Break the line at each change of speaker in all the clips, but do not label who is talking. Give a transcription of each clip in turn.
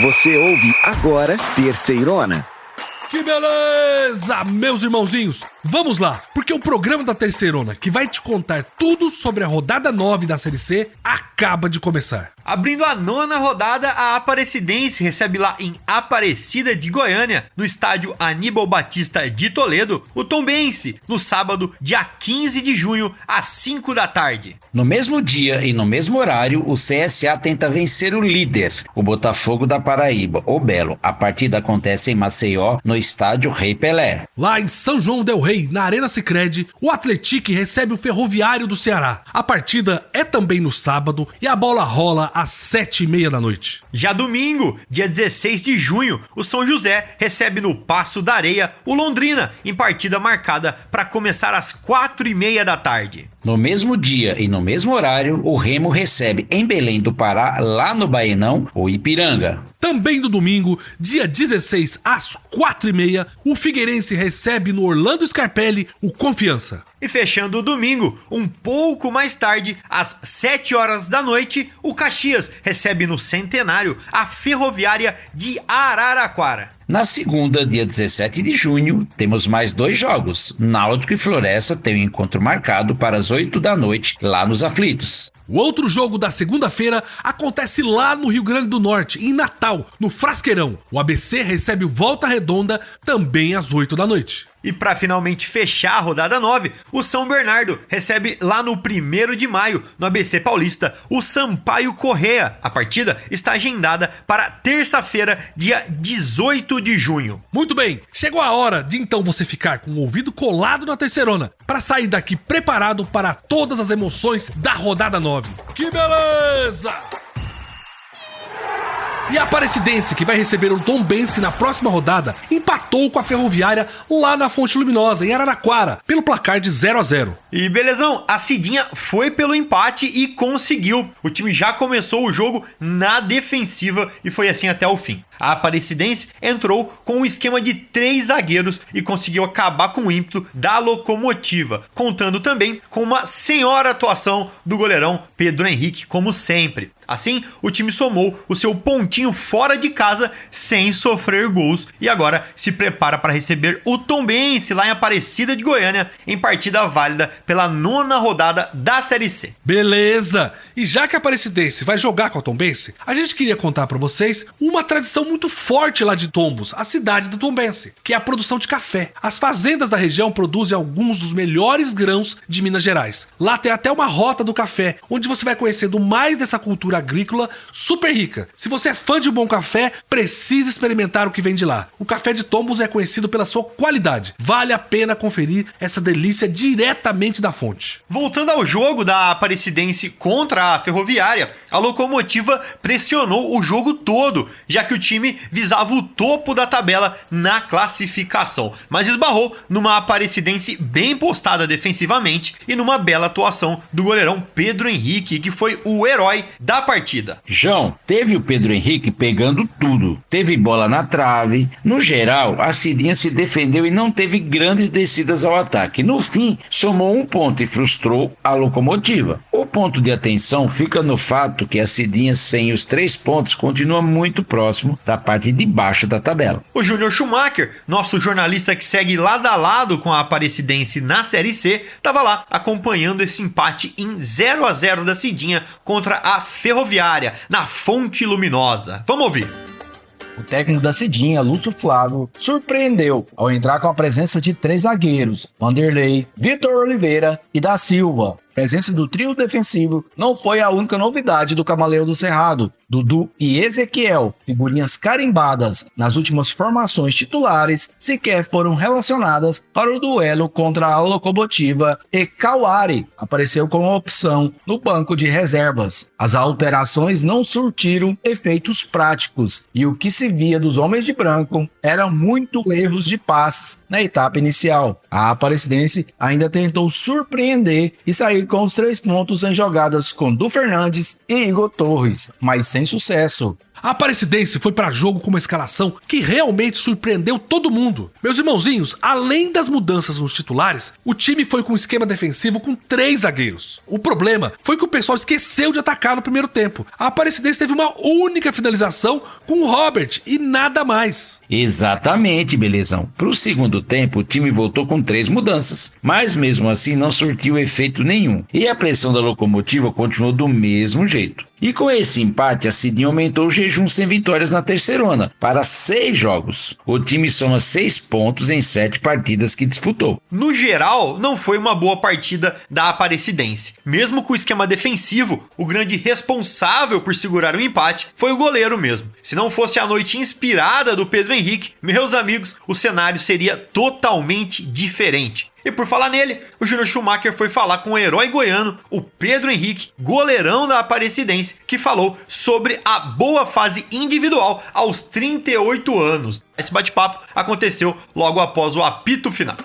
Você ouve agora Terceirona.
Que beleza, meus irmãozinhos! Vamos lá, porque o programa da Terceirona, que vai te contar tudo sobre a rodada 9 da Série C, acaba de começar.
Abrindo a 9ª rodada, a Aparecidense recebe lá em Aparecida de Goiânia, no estádio Aníbal Batista de Toledo, o Tombense, no sábado, dia 15 de junho, às 5 da tarde.
No mesmo dia e no mesmo horário, o CSA tenta vencer o líder, o Botafogo da Paraíba, o Belo. A partida acontece em Maceió, no estádio Rei Pelé.
Lá em São João del Rei, na Arena Sicredi, o Atlético recebe o Ferroviário do Ceará. A partida é também no sábado e a bola rola às 7h30 da noite.
Já domingo, dia 16 de junho, o São José recebe no Paço da Areia o Londrina, em partida marcada para começar às 4h30 da tarde.
No mesmo dia e no mesmo horário, o Remo recebe em Belém do Pará, lá no Baenão, o Ipiranga.
Também no domingo, dia 16, às 4h30, o Figueirense recebe no Orlando Scarpelli o Confiança.
E fechando o domingo, um pouco mais tarde, às 7 horas da noite, o Caxias recebe no Centenário a Ferroviária de Araraquara.
Na segunda, dia 17 de junho, temos mais 2 jogos. Náutico e Floresta têm um encontro marcado para as 8 da noite, lá nos Aflitos.
O outro jogo da segunda-feira acontece lá no Rio Grande do Norte, em Natal, no Frasqueirão. O ABC recebe o Volta Redonda também às 8 da noite.
E para finalmente fechar a rodada 9, o São Bernardo recebe lá no 1º de maio, no ABC Paulista, o Sampaio Corrêa. A partida está agendada para terça-feira, dia 18 de junho.
Muito bem, chegou a hora de então você ficar com o ouvido colado na Terceirona, para sair daqui preparado para todas as emoções da rodada 9. Que beleza! E a Aparecidense, que vai receber o Tombense na próxima rodada, empatou com a Ferroviária lá na Fonte Luminosa, em Araraquara, pelo placar de 0-0.
E belezão, a Cidinha foi pelo empate e conseguiu. O time já começou o jogo na defensiva e foi assim até o fim. A Aparecidense entrou com um esquema de 3 zagueiros e conseguiu acabar com o ímpeto da Locomotiva, contando também com uma senhora atuação do goleirão Pedro Henrique, como sempre. Assim, o time somou o seu pontinho fora de casa sem sofrer gols e agora se prepara para receber o Tombense lá em Aparecida de Goiânia em partida válida pela 9ª rodada da Série C.
Beleza! E já que a Aparecidense vai jogar com a Tombense, a gente queria contar para vocês uma tradição muito forte lá de Tombos, a cidade do Tombense, que é a produção de café. As fazendas da região produzem alguns dos melhores grãos de Minas Gerais. Lá tem até uma rota do café, onde você vai conhecendo mais dessa cultura agrícola super rica. Se você é fã de um bom café, precisa experimentar o que vem de lá. O café de Tombos é conhecido pela sua qualidade. Vale a pena conferir essa delícia diretamente da fonte.
Voltando ao jogo da Aparecidense contra a Ferroviária, a Locomotiva pressionou o jogo todo, já que o time visava o topo da tabela na classificação, mas esbarrou numa Aparecidense bem postada defensivamente e numa bela atuação do goleirão Pedro Henrique, que foi o herói da partida.
João, teve o Pedro Henrique pegando tudo. Teve bola na trave. No geral, a Cidinha se defendeu e não teve grandes descidas ao ataque. No fim, somou 1 ponto e frustrou a Locomotiva. O ponto de atenção fica no fato que a Cidinha, sem os 3 pontos, continua muito próximo da parte de baixo da tabela.
O Júnior Schumacher, nosso jornalista que segue lado a lado com a Aparecidense na Série C, estava lá acompanhando esse empate em 0-0 da Cidinha contra a Ferroviária, na Fonte Luminosa. Vamos ouvir.
O técnico da Cidinha, Lúcio Flávio, surpreendeu ao entrar com a presença de 3 zagueiros, Vanderlei, Vitor Oliveira e da Silva. A presença do trio defensivo não foi a única novidade do Camaleão do Cerrado. Dudu e Ezequiel, figurinhas carimbadas nas últimas formações titulares, sequer foram relacionadas para o duelo contra a Locomotiva, e Kawari apareceu como opção no banco de reservas. As alterações não surtiram efeitos práticos e o que se via dos homens de branco eram muito erros de passes na etapa inicial. A Aparecidense ainda tentou surpreender e sair com os 3 pontos em jogadas com Du Fernandes e Igor Torres, mas sem sucesso.
A Aparecidense foi para jogo com uma escalação que realmente surpreendeu todo mundo. Meus irmãozinhos, além das mudanças nos titulares, o time foi com um esquema defensivo com 3 zagueiros. O problema foi que o pessoal esqueceu de atacar no primeiro tempo. A Aparecidense teve uma única finalização com o Robert e nada mais.
Exatamente, belezão. Pro segundo tempo, o time voltou com 3 mudanças, mas mesmo assim não surtiu efeito nenhum. E a pressão da Locomotiva continuou do mesmo jeito. E com esse empate, a Cidinha aumentou o jejum sem vitórias na terceirona para 6 jogos. O time soma 6 pontos em 7 partidas que disputou.
No geral, não foi uma boa partida da Aparecidense. Mesmo com o esquema defensivo, o grande responsável por segurar o empate foi o goleiro mesmo. Se não fosse a noite inspirada do Pedro Henrique, meus amigos, o cenário seria totalmente diferente. E por falar nele, o Júnior Schumacher foi falar com o herói goiano, o Pedro Henrique, goleirão da Aparecidense, que falou sobre a boa fase individual aos 38 anos. Esse bate-papo aconteceu logo após o apito final.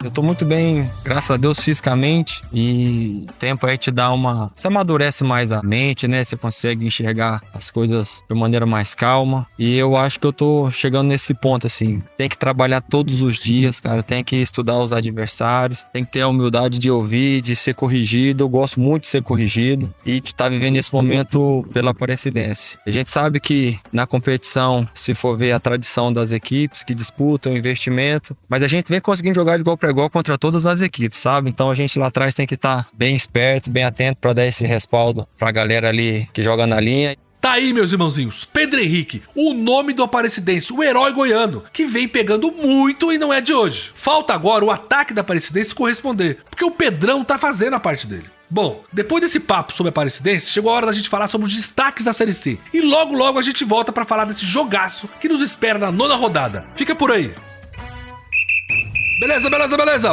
Eu tô muito bem, graças a Deus, fisicamente, e o tempo aí te dá você amadurece mais a mente, né? Você consegue enxergar as coisas de maneira mais calma, e eu acho que eu tô chegando nesse ponto, assim. Tem que trabalhar todos os dias, cara, tem que estudar os adversários, tem que ter a humildade de ouvir, de ser corrigido. Eu gosto muito de ser corrigido e de estar vivendo esse momento pela Aparecidense. A gente sabe que na competição, se for ver a tradição das equipes que disputam o investimento, mas a gente vem conseguindo jogar de igual para igual contra todas as equipes, sabe? Então a gente lá atrás tem que estar bem esperto, bem atento para dar esse respaldo pra galera ali que joga na linha.
Tá aí, meus irmãozinhos, Pedro Henrique, o nome do Aparecidense, o herói goiano, que vem pegando muito e não é de hoje. Falta agora o ataque da Aparecidense corresponder, porque o Pedrão tá fazendo a parte dele. Bom, depois desse papo sobre a Aparecidense, chegou a hora da gente falar sobre os destaques da Série C. E logo a gente volta pra falar desse jogaço que nos espera na 9ª rodada. Fica por aí. Beleza.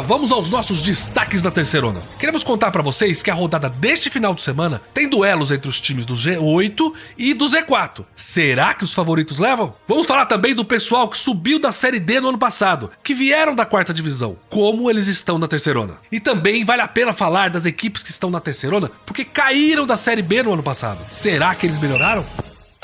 Vamos aos nossos destaques da terceirona. Queremos contar pra vocês que a rodada deste final de semana tem duelos entre os times do G8 e do Z4. Será que os favoritos levam? Vamos falar também do pessoal que subiu da Série D no ano passado, que vieram da 4ª divisão, como eles estão na terceirona. E também vale a pena falar das equipes que estão na terceirona, porque caíram da Série B no ano passado. Será que eles melhoraram?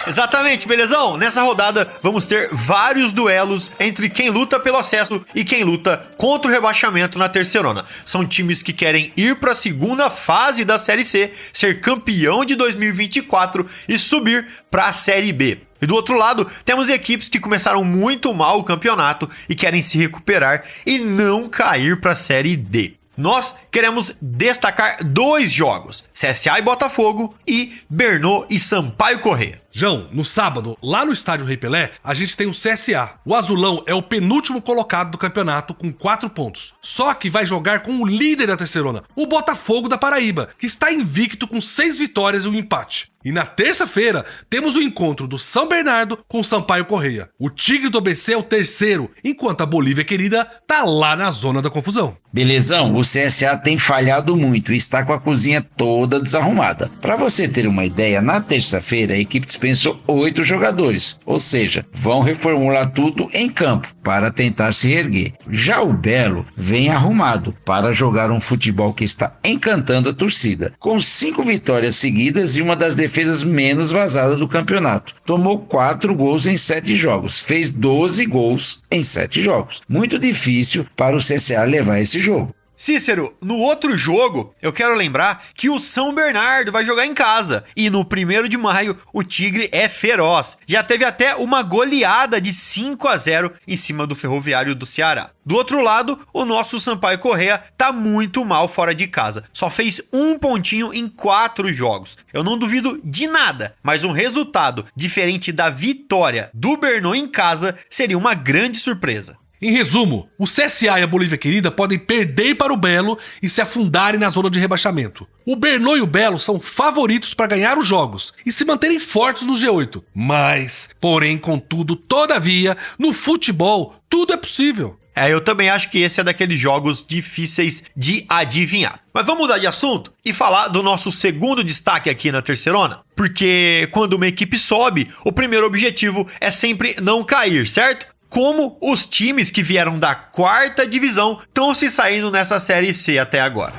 Exatamente, belezão? Nessa rodada vamos ter vários duelos entre quem luta pelo acesso e quem luta contra o rebaixamento na terceirona. São times que querem ir para a segunda fase da Série C, ser campeão de 2024 e subir para a Série B. E do outro lado, temos equipes que começaram muito mal o campeonato e querem se recuperar e não cair para a Série D. Nós queremos destacar 2 jogos, CSA e Botafogo e Brno e Sampaio Corrêa.
João, no sábado, lá no estádio Rei Pelé, a gente tem o CSA. O azulão é o penúltimo colocado do campeonato com 4 pontos. Só que vai jogar com o líder da terceirona, o Botafogo da Paraíba, que está invicto com 6 vitórias e um empate. E na terça-feira, temos o encontro do São Bernardo com o Sampaio Corrêa. O Tigre do ABC é o terceiro, enquanto a Bolívia Querida tá lá na zona da confusão.
Belezão, o CSA tem falhado muito e está com a cozinha toda desarrumada. Para você ter uma ideia, na terça-feira a equipe dispensou 8 jogadores, ou seja, vão reformular tudo em campo para tentar se reerguer. Já o Belo vem arrumado para jogar um futebol que está encantando a torcida, com 5 vitórias seguidas e uma das defesas menos vazadas do campeonato. Tomou 4 gols em 7 jogos, fez 12 gols em 7 jogos. Muito difícil para o CSA levar esse jogo.
Cícero, no outro jogo, eu quero lembrar que o São Bernardo vai jogar em casa. E no 1º de maio, o Tigre é feroz. Já teve até uma goleada de 5-0 em cima do Ferroviário do Ceará. Do outro lado, o nosso Sampaio Corrêa tá muito mal fora de casa. Só fez 1 pontinho em 4 jogos. Eu não duvido de nada, mas um resultado diferente da vitória do Brno em casa seria uma grande surpresa.
Em resumo, o CSA e a Bolívia Querida podem perder para o Belo e se afundarem na zona de rebaixamento. O Brno e o Belo são favoritos para ganhar os jogos e se manterem fortes no G8. Mas, porém, contudo, todavia, no futebol, tudo é possível.
Eu também acho que esse é daqueles jogos difíceis de adivinhar. Mas vamos mudar de assunto e falar do nosso segundo destaque aqui na terceirona. Porque quando uma equipe sobe, o primeiro objetivo é sempre não cair, certo? Como os times que vieram da 4ª divisão estão se saindo nessa Série C até agora.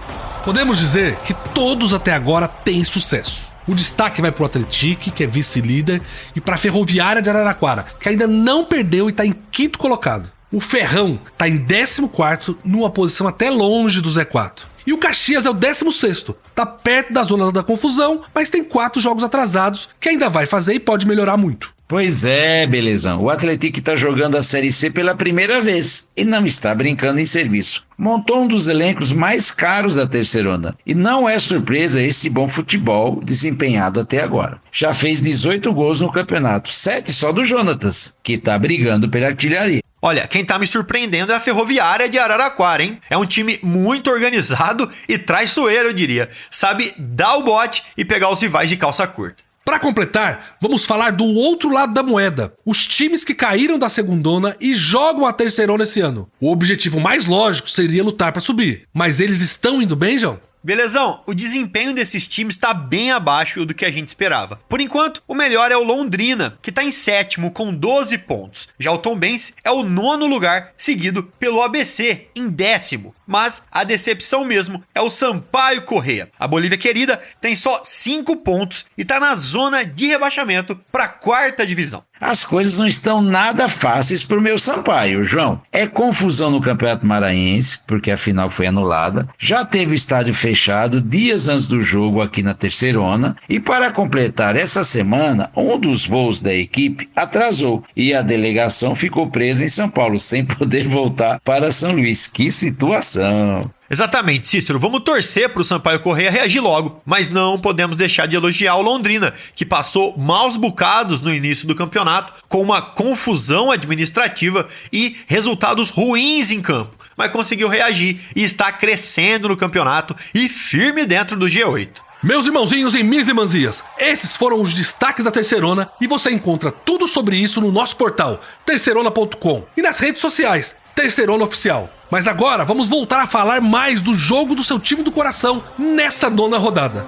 Podemos dizer que todos até agora têm sucesso. O destaque vai pro Atlético, que é vice-líder, e pra Ferroviária de Araraquara, que ainda não perdeu e tá em quinto colocado. O Ferrão tá em 14º, numa posição até longe do Z4. E o Caxias é o 16º, tá perto da zona da confusão, mas tem 4 jogos atrasados, que ainda vai fazer e pode melhorar muito.
Pois é, belezão. O Atlético está jogando a Série C pela primeira vez e não está brincando em serviço. Montou um dos elencos mais caros da Terceirona. E não é surpresa esse bom futebol desempenhado até agora. Já fez 18 gols no campeonato, 7 só do Jonatas, que está brigando pela artilharia.
Olha, quem tá me surpreendendo é a Ferroviária de Araraquara, hein? É um time muito organizado e traiçoeiro, eu diria. Sabe dar o bote e pegar os rivais de calça curta.
Para completar, vamos falar do outro lado da moeda, os times que caíram da segundona e jogam a terceirona esse ano. O objetivo mais lógico seria lutar para subir, mas eles estão indo bem, João?
Belezão, o desempenho desses times está bem abaixo do que a gente esperava. Por enquanto, o melhor é o Londrina, que está em 7º com 12 pontos. Já o Tombense é o 9º lugar, seguido pelo ABC em 10º. Mas a decepção mesmo é o Sampaio Corrêa. A Bolívia querida tem só 5 pontos e está na zona de rebaixamento para a 4ª divisão.
As coisas não estão nada fáceis pro meu Sampaio, João. É confusão no Campeonato Maranhense, porque a final foi anulada. Já teve estádio fechado dias antes do jogo aqui na Terceirona. E para completar essa semana, um dos voos da equipe atrasou. E a delegação ficou presa em São Paulo, sem poder voltar para São Luís. Que situação!
Exatamente, Cícero, vamos torcer para o Sampaio Corrêa reagir logo, mas não podemos deixar de elogiar o Londrina, que passou maus bocados no início do campeonato, com uma confusão administrativa e resultados ruins em campo, mas conseguiu reagir e está crescendo no campeonato e firme dentro do G8.
Meus irmãozinhos e minhas irmãzinhas, esses foram os destaques da Terceirona e você encontra tudo sobre isso no nosso portal, terceirona.com, e nas redes sociais, Terceirona Oficial. Mas agora vamos voltar a falar mais do jogo do seu time do coração nessa 9ª rodada.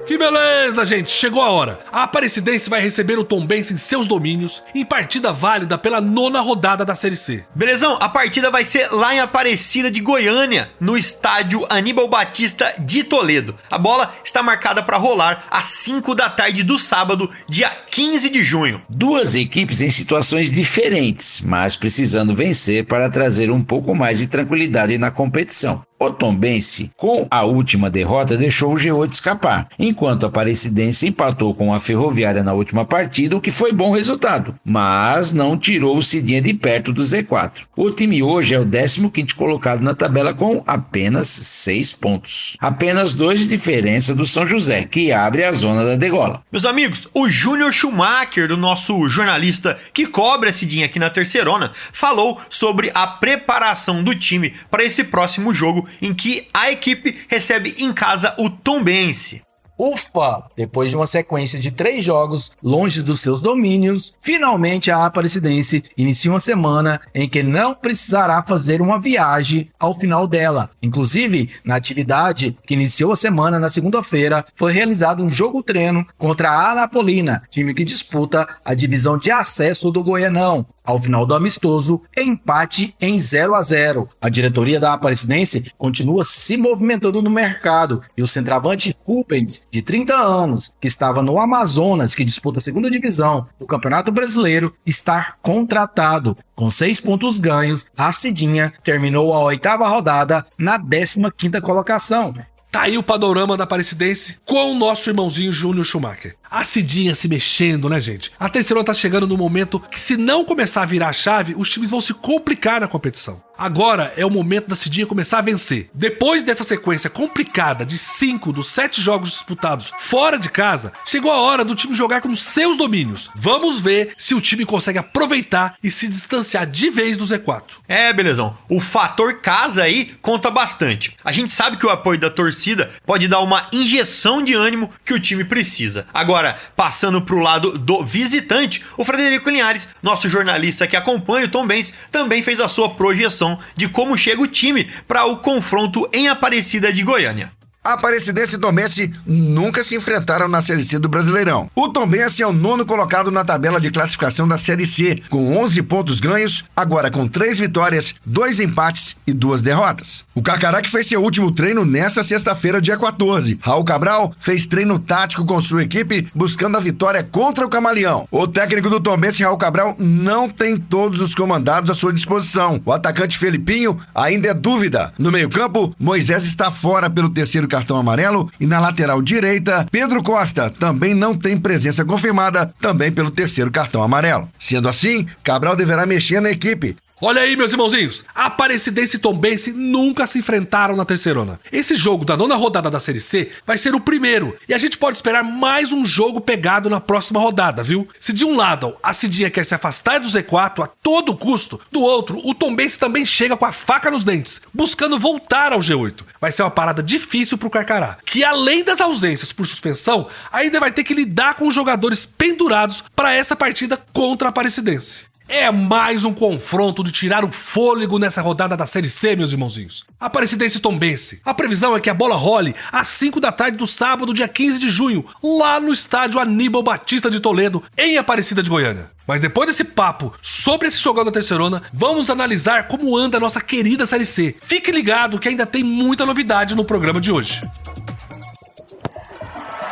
Que beleza, gente! Chegou a hora. A Aparecidense vai receber o Tombense em seus domínios em partida válida pela 9ª rodada da Série C.
Belezão, a partida vai ser lá em Aparecida de Goiânia, no estádio Aníbal Batista de Toledo. A bola está marcada para rolar às 5 da tarde do sábado, dia 15 de junho.
Duas equipes em situações diferentes, mas precisando vencer para trazer um pouco mais de tranquilidade na competição. O Tombense, com a última derrota, deixou o G8 escapar, enquanto a Aparecidense empatou com a Ferroviária na última partida, o que foi bom resultado, mas não tirou o Cidinha de perto do Z4. O time hoje é o 15º colocado na tabela com apenas 6 pontos. Apenas 2 de diferença do São José, que abre a zona da degola.
Meus amigos, o Júnior Schumacher, do nosso jornalista que cobre a Cidinha aqui na Terceirona, falou sobre a preparação do time para esse próximo jogo em que a equipe recebe em casa o Tombense.
Ufa! Depois de uma sequência de 3 jogos longe dos seus domínios, finalmente a Aparecidense inicia uma semana em que não precisará fazer uma viagem ao final dela. Inclusive, na atividade que iniciou a semana na segunda-feira, foi realizado um jogo-treino contra a Anapolina, time que disputa a divisão de acesso do Goianão. Ao final do amistoso, empate em 0-0. A diretoria da Aparecidense continua se movimentando no mercado e o centroavante Rubens, de 30 anos, que estava no Amazonas, que disputa a segunda divisão do Campeonato Brasileiro, está contratado. Com 6 pontos ganhos, a Cidinha terminou a 8ª rodada na 15ª colocação.
Tá aí o panorama da Aparecidense com o nosso irmãozinho Júnior Schumacher. A Cidinha se mexendo, né, gente? A Terceirona tá chegando no momento que, se não começar a virar a chave, os times vão se complicar na competição. Agora é o momento da Cidinha começar a vencer. Depois dessa sequência complicada de 5 dos 7 jogos disputados fora de casa, chegou a hora do time jogar com seus domínios. Vamos ver se o time consegue aproveitar e se distanciar de vez do Z4.
É, belezão. O fator casa aí conta bastante. A gente sabe que o apoio da torcida pode dar uma injeção de ânimo que o time precisa. Agora, passando pro lado do visitante, o Frederico Linhares, nosso jornalista que acompanha o Tombense, também fez a sua projeção de como chega o time para o confronto em Aparecida de Goiânia.
Aparecidense e Tombense nunca se enfrentaram na Série C do Brasileirão. O Tombense é o 9º colocado na tabela de classificação da Série C, com 11 pontos ganhos, agora com 3 vitórias, 2 empates e 2 derrotas. O Carcará que fez seu último treino nesta sexta-feira, dia 14. Raul Cabral fez treino tático com sua equipe, buscando a vitória contra o Camaleão. O técnico do Tombense, Raul Cabral, não tem todos os comandados à sua disposição. O atacante Felipinho ainda é dúvida. No meio-campo, Moisés está fora pelo 3º cartão amarelo e na lateral direita, Pedro Costa também não tem presença confirmada, também pelo 3º cartão amarelo. Sendo assim, Cabral deverá mexer na equipe.
Olha aí, meus irmãozinhos, Aparecidense e Tombense nunca se enfrentaram na terceirona. Esse jogo da 9ª rodada da Série C vai ser o primeiro, e a gente pode esperar mais um jogo pegado na próxima rodada, viu? Se de um lado a Cidinha quer se afastar do Z4 a todo custo, do outro, o Tombense também chega com a faca nos dentes, buscando voltar ao G8. Vai ser uma parada difícil pro Carcará, que além das ausências por suspensão, ainda vai ter que lidar com os jogadores pendurados para essa partida contra a Aparecidense. É mais um confronto de tirar o fôlego nessa rodada da Série C, meus irmãozinhos. Aparecidense e Tombense. A previsão é que a bola role às 5 da tarde do sábado, dia 15 de junho, lá no estádio Aníbal Batista de Toledo, em Aparecida de Goiânia. Mas depois desse papo sobre esse jogão da terceirona, vamos analisar como anda a nossa querida Série C. Fique ligado que ainda tem muita novidade no programa de hoje.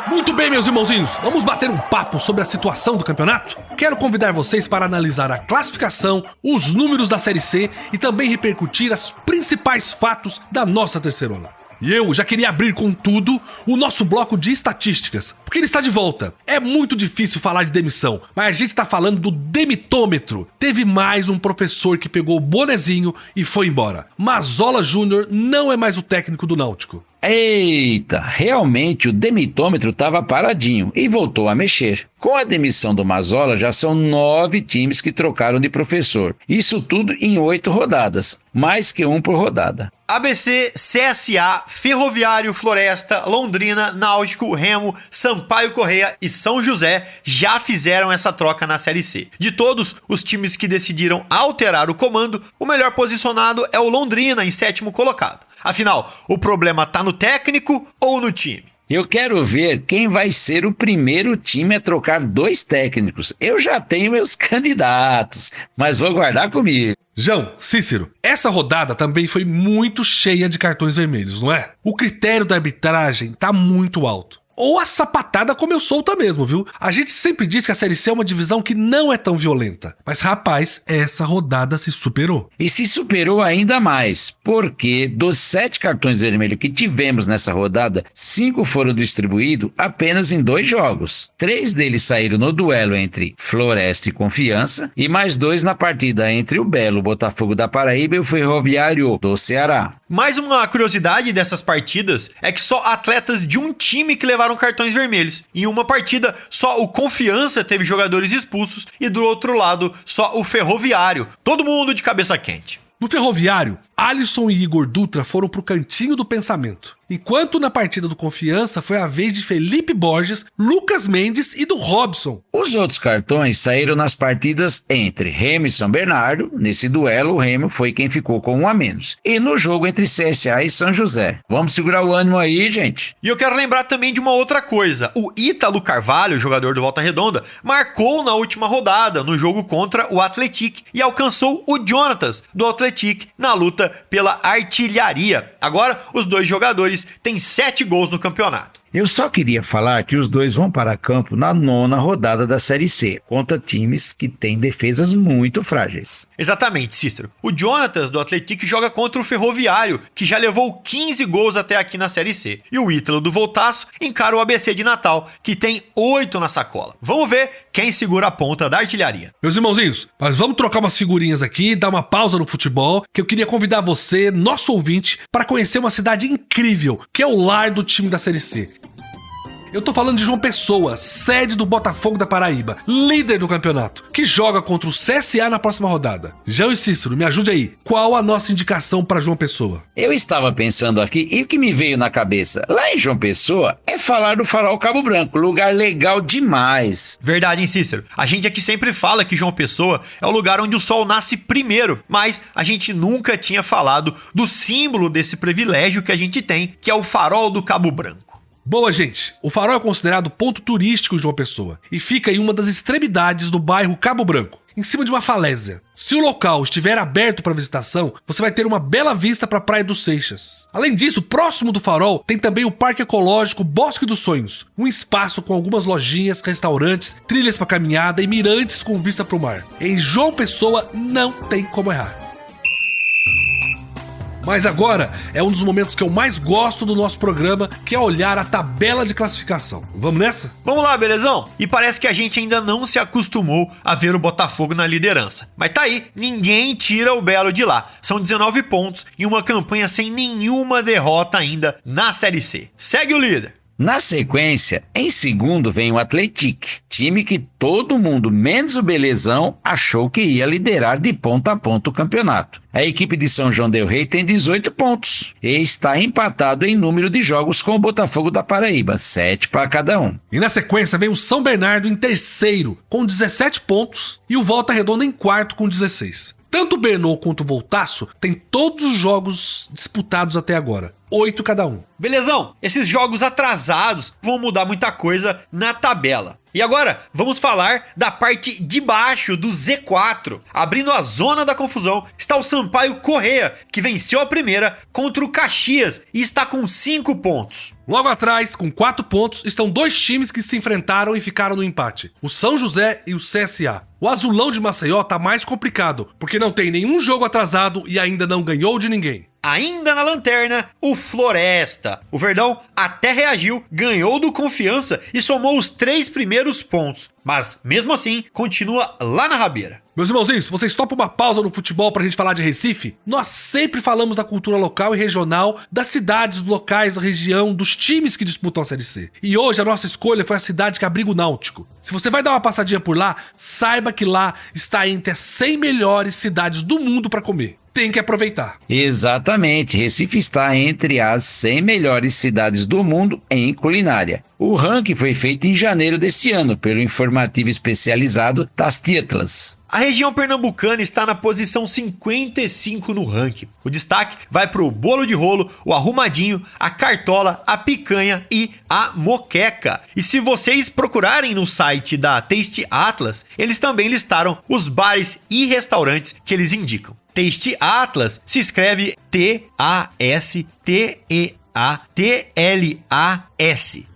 Muito bem, meus irmãozinhos, vamos bater um papo sobre a situação do campeonato? Quero convidar vocês para analisar a classificação, os números da Série C e também repercutir os principais fatos da nossa terceirona. E eu já queria abrir com tudo o nosso bloco de estatísticas, porque ele está de volta. É muito difícil falar de demissão, mas a gente está falando do demitômetro. Teve mais um professor que pegou o bonezinho e foi embora. Mazola Júnior não é mais o técnico do Náutico.
Eita, realmente o demitômetro estava paradinho e voltou a mexer. Com a demissão do Mazola, já são 9 times que trocaram de professor. Isso tudo em 8 rodadas, mais que um por rodada.
ABC, CSA, Ferroviário, Floresta, Londrina, Náutico, Remo, Sampaio Corrêa e São José já fizeram essa troca na Série C. De todos os times que decidiram alterar o comando, o melhor posicionado é o Londrina, em 7º colocado. Afinal, o problema tá no técnico ou no time?
Eu quero ver quem vai ser o primeiro time a trocar 2 técnicos. Eu já tenho meus candidatos, mas vou guardar comigo.
João, Cícero, essa rodada também foi muito cheia de cartões vermelhos, não é? O critério da arbitragem tá muito alto. Ou a sapatada comeu solta mesmo, viu? A gente sempre diz que a Série C é uma divisão que não é tão violenta. Mas, rapaz, essa rodada se superou.
E se superou ainda mais, porque dos 7 cartões vermelhos que tivemos nessa rodada, 5 foram distribuídos apenas em 2 jogos. 3 deles saíram no duelo entre Floresta e Confiança, e mais 2 na partida entre o Belo Botafogo da Paraíba e o Ferroviário do Ceará.
Mais uma curiosidade dessas partidas é que só atletas de um time que levaram cartões vermelhos. Em uma partida, só o Confiança teve jogadores expulsos e do outro lado, só o Ferroviário. Todo mundo de cabeça quente.
No Ferroviário, Alisson e Igor Dutra foram pro cantinho do pensamento. Enquanto na partida do Confiança foi a vez de Felipe Borges, Lucas Mendes e do Robson.
Os outros cartões saíram nas partidas entre Remo e São Bernardo. Nesse duelo, o Remo foi quem ficou com 1 a menos. E no jogo entre CSA e São José. Vamos segurar o ânimo aí, gente.
E eu quero lembrar também de uma outra coisa. O Ítalo Carvalho, jogador do Volta Redonda, marcou na última rodada no jogo contra o Atlético e alcançou o Jonatas do Atlético na luta pela artilharia. Agora, os 2 jogadores têm 7 gols no campeonato.
Eu só queria falar que os 2 vão para campo na 9ª rodada da Série C, contra times que têm defesas muito frágeis.
Exatamente, Cícero. O Jonatas do Atlético joga contra o Ferroviário, que já levou 15 gols até aqui na Série C. E o Ítalo do Voltaço encara o ABC de Natal, que tem 8 na sacola. Vamos ver quem segura a ponta da artilharia.
Meus irmãozinhos, mas vamos trocar umas figurinhas aqui, dar uma pausa no futebol, que eu queria convidar você, nosso ouvinte, para conhecer uma cidade incrível, que é o lar do time da Série C. Eu tô falando de João Pessoa, sede do Botafogo da Paraíba, líder do campeonato, que joga contra o CSA na próxima rodada. João e Cícero, me ajude aí. Qual a nossa indicação para João Pessoa?
Eu estava pensando aqui e o que me veio na cabeça, lá em João Pessoa, é falar do Farol Cabo Branco, lugar legal demais.
Verdade, hein, Cícero? A gente aqui sempre fala que João Pessoa é o lugar onde o sol nasce primeiro, mas a gente nunca tinha falado do símbolo desse privilégio que a gente tem, que é o Farol do Cabo Branco.
Boa, gente. O Farol é considerado ponto turístico de João Pessoa e fica em uma das extremidades do bairro Cabo Branco, em cima de uma falésia. Se o local estiver aberto para visitação, você vai ter uma bela vista para a Praia dos Seixas. Além disso, próximo do Farol tem também o Parque Ecológico Bosque dos Sonhos, um espaço com algumas lojinhas, restaurantes, trilhas para caminhada e mirantes com vista para o mar. Em João Pessoa não tem como errar. Mas agora é um dos momentos que eu mais gosto do nosso programa, que é olhar a tabela de classificação. Vamos nessa?
Vamos lá, belezão? E parece que a gente ainda não se acostumou a ver o Botafogo na liderança. Mas tá aí, ninguém tira o Belo de lá. São 19 pontos e uma campanha sem nenhuma derrota ainda na Série C. Segue o líder.
Na sequência, em segundo vem o Atlético, time que todo mundo, menos o Belezão, achou que ia liderar de ponta a ponta o campeonato. A equipe de São João del Rei tem 18 pontos e está empatado em número de jogos com o Botafogo da Paraíba, 7 para cada um.
E na sequência vem o São Bernardo em terceiro, com 17 pontos, e o Volta Redonda em quarto com 16. Tanto o Bernô quanto o Voltaço têm todos os jogos disputados até agora, 8 cada um.
Belezão, esses jogos atrasados vão mudar muita coisa na tabela. E agora, vamos falar da parte de baixo do Z4. Abrindo a zona da confusão, está o Sampaio Corrêa, que venceu a primeira contra o Caxias e está com 5 pontos.
Logo atrás, com 4 pontos, estão dois times que se enfrentaram e ficaram no empate: o São José e o CSA. O Azulão de Maceió tá mais complicado, porque não tem nenhum jogo atrasado e ainda não ganhou de ninguém.
Ainda na lanterna, o Floresta. O Verdão até reagiu, ganhou do Confiança e somou os 3 primeiros pontos. Mas, mesmo assim, continua lá na rabeira.
Meus irmãozinhos, vocês topam uma pausa no futebol pra gente falar de Recife? Nós sempre falamos da cultura local e regional, das cidades, dos locais, da região, dos times que disputam a Série C. E hoje a nossa escolha foi a cidade que abriga o Náutico. Se você vai dar uma passadinha por lá, saiba que lá está entre as 100 melhores cidades do mundo pra comer. Tem que aproveitar.
Exatamente, Recife está entre as 100 melhores cidades do mundo em culinária. O ranking foi feito em janeiro deste ano pelo informativo especializado Tastiatlas.
A região pernambucana está na posição 55 no ranking. O destaque vai para o bolo de rolo, o arrumadinho, a cartola, a picanha e a moqueca. E se vocês procurarem no site da Taste Atlas, eles também listaram os bares e restaurantes que eles indicam. Taste Atlas se escreve T-A-S-T-E-A-T-L-A-S.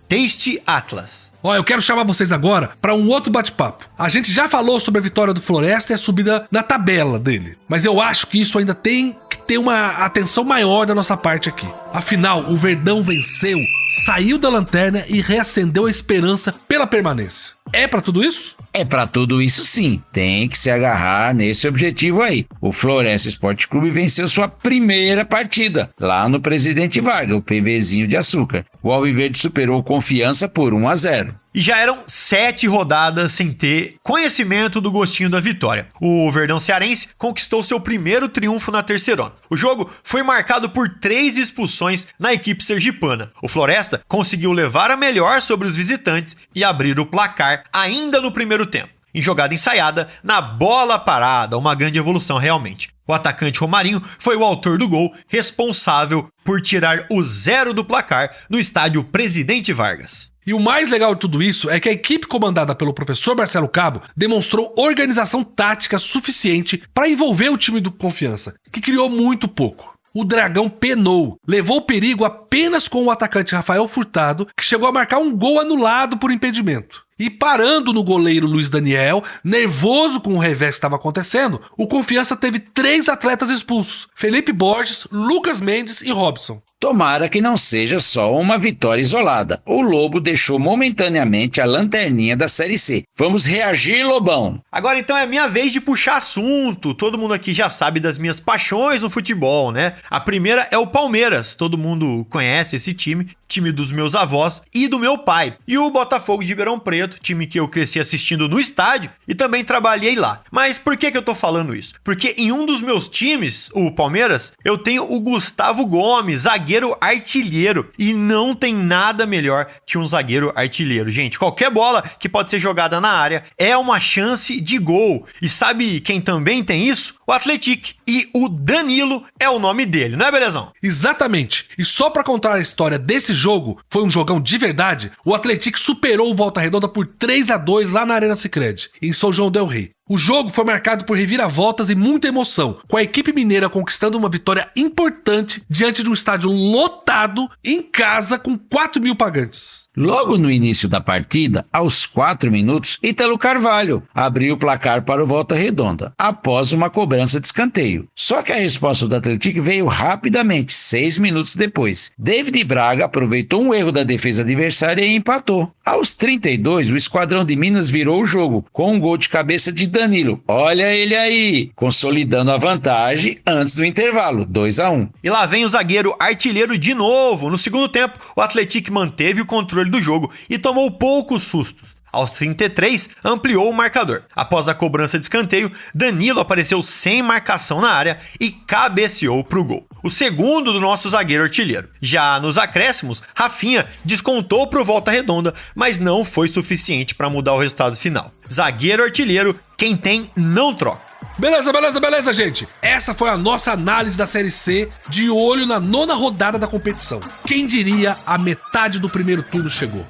Taste Atlas.
Ó, eu quero chamar vocês agora para um outro bate-papo. A gente já falou sobre a vitória do Floresta e a subida na tabela dele, mas eu acho que isso ainda tem que ter uma atenção maior da nossa parte aqui. Afinal, o Verdão venceu, saiu da lanterna e reacendeu a esperança pela permanência. É pra tudo isso?
É pra tudo isso sim, tem que se agarrar nesse objetivo aí. O Floresta Esporte Clube venceu sua primeira partida, lá no Presidente Vargas, o PVzinho de açúcar. O Alviverde superou Confiança por 1-0.
E já eram 7 rodadas sem ter conhecimento do gostinho da vitória. O Verdão Cearense conquistou seu primeiro triunfo na terceirona. O jogo foi marcado por 3 expulsões na equipe sergipana. O Floresta conseguiu levar a melhor sobre os visitantes e abrir o placar ainda no primeiro tempo. Em jogada ensaiada, na bola parada, uma grande evolução realmente. O atacante Romarinho foi o autor do gol, responsável por tirar o 0 do placar no estádio Presidente Vargas.
E o mais legal de tudo isso é que a equipe comandada pelo professor Marcelo Cabo demonstrou organização tática suficiente para envolver o time do Confiança, que criou muito pouco. O Dragão penou, levou perigo apenas com o atacante Rafael Furtado, que chegou a marcar um gol anulado por impedimento. E parando no goleiro Luiz Daniel, nervoso com o revés que estava acontecendo, o Confiança teve 3 atletas expulsos: Felipe Borges, Lucas Mendes e Robson.
Tomara que não seja só uma vitória isolada. O Lobo deixou momentaneamente a lanterninha da Série C. Vamos reagir, Lobão!
Agora então é minha vez de puxar assunto. Todo mundo aqui já sabe das minhas paixões no futebol, né? A primeira é o Palmeiras. Todo mundo conhece esse time dos meus avós e do meu pai. E o Botafogo de Ribeirão Preto, time que eu cresci assistindo no estádio e também trabalhei lá. Mas por que eu tô falando isso? Porque em um dos meus times, o Palmeiras, eu tenho o Gustavo Gomes, zagueiro artilheiro. E não tem nada melhor que um zagueiro artilheiro. Gente, qualquer bola que pode ser jogada na área é uma chance de gol. E sabe quem também tem isso? O Atlético. E o Danilo é o nome dele, não é, Belezão?
Exatamente. E só pra contar a história desse jogo, foi um jogão de verdade, o Atlético superou o Volta Redonda por 3-2 lá na Arena Sicredi, em São João del Rei. O jogo foi marcado por reviravoltas e muita emoção, com a equipe mineira conquistando uma vitória importante diante de um estádio lotado em casa com 4.000 pagantes.
Logo no início da partida, aos 4 minutos, Ítalo Carvalho abriu o placar para o Volta Redonda, após uma cobrança de escanteio. Só que a resposta do Atlético veio rapidamente, 6 minutos depois. David Braga aproveitou um erro da defesa adversária e empatou. Aos 32, o Esquadrão de Minas virou o jogo, com um gol de cabeça de Danilo. Olha ele aí, consolidando a vantagem antes do intervalo, 2-1.
E lá vem o zagueiro artilheiro de novo. No segundo tempo, o Atlético manteve o controle do jogo e tomou poucos sustos. Aos 33, ampliou o marcador. Após a cobrança de escanteio, Danilo apareceu sem marcação na área e cabeceou pro gol. O segundo do nosso zagueiro artilheiro. Já nos acréscimos, Rafinha descontou pro Volta Redonda, mas não foi suficiente para mudar o resultado final. Zagueiro artilheiro, quem tem não troca.
Beleza, gente. Essa foi a nossa análise da Série C, de olho na 9ª rodada da competição. Quem diria, a metade do primeiro turno chegou.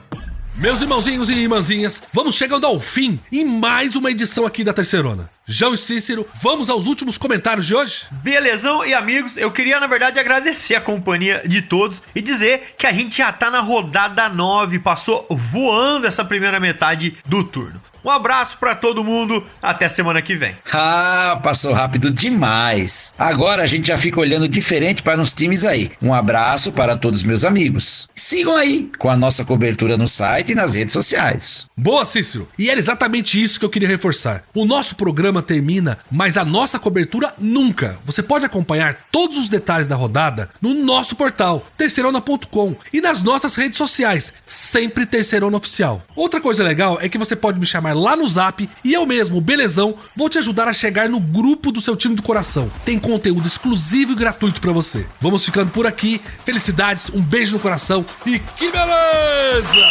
Meus irmãozinhos e irmãzinhas, vamos chegando ao fim em mais uma edição aqui da Terceirona. João e Cícero, vamos aos últimos comentários de hoje?
Belezão e amigos, eu queria na verdade agradecer a companhia de todos e dizer que a gente já tá na rodada 9, passou voando essa primeira metade do turno. Um abraço pra todo mundo, até semana que vem.
Ah, passou rápido demais. Agora a gente já fica olhando diferente para uns times aí. Um abraço para todos meus amigos. Sigam aí com a nossa cobertura no site e nas redes sociais.
Boa, Cícero! E era exatamente isso que eu queria reforçar. O nosso programa termina, mas a nossa cobertura nunca. Você pode acompanhar todos os detalhes da rodada no nosso portal, terceirona.com, e nas nossas redes sociais, sempre Terceirona Oficial. Outra coisa legal é que você pode me chamar lá no Zap e eu mesmo, o Belezão, vou te ajudar a chegar no grupo do seu time do coração. Tem conteúdo exclusivo e gratuito pra você. Vamos ficando por aqui. Felicidades, um beijo no coração e que beleza!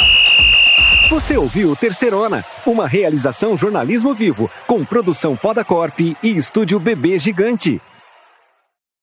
Você ouviu Terceirona, uma realização jornalismo vivo, com produção Podacorp e estúdio Bebê Gigante.